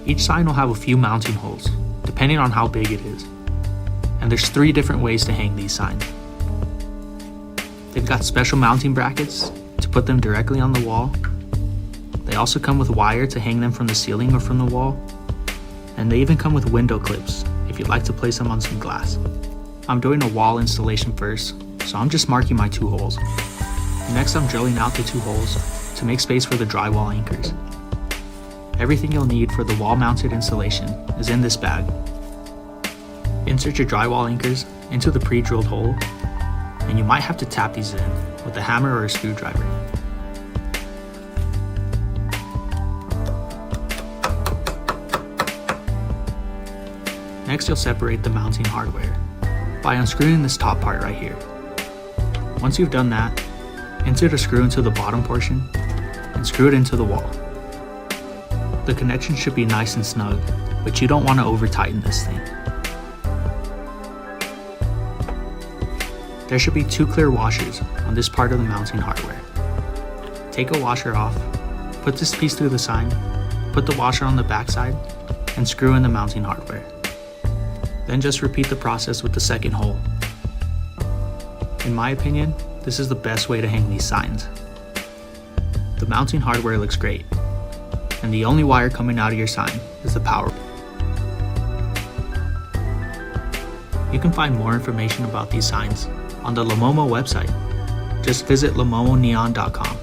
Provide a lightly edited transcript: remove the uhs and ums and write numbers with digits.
Each sign will have a few mounting holes, depending on how big it is. And there's 3 different ways to hang these signs. They've got special mounting brackets to put them directly on the wall. They also come with wire to hang them from the ceiling or from the wall. And they even come with window clips if you'd like to place them on some glass. I'm doing a wall installation first, so I'm just marking my 2 holes. Next, I'm drilling out the 2 holes to make space for the drywall anchors. Everything you'll need for the wall-mounted installation is in this bag. Insert your drywall anchors into the pre-drilled hole, and you might have to tap these in with a hammer or a screwdriver. Next, you'll separate the mounting hardware by unscrewing this top part right here. Once you've done that, insert a screw into the bottom portion and screw it into the wall. The connection should be nice and snug, but you don't want to over tighten this thing. There should be 2 clear washers on this part of the mounting hardware. Take a washer off, put this piece through the sign, put the washer on the back side, and screw in the mounting hardware. Then just repeat the process with the second hole. In my opinion, this is the best way to hang these signs. The mounting hardware looks great, and the only wire coming out of your sign is the power. You can find more information about these signs on the Lomomo website. Just visit lomomoneon.com.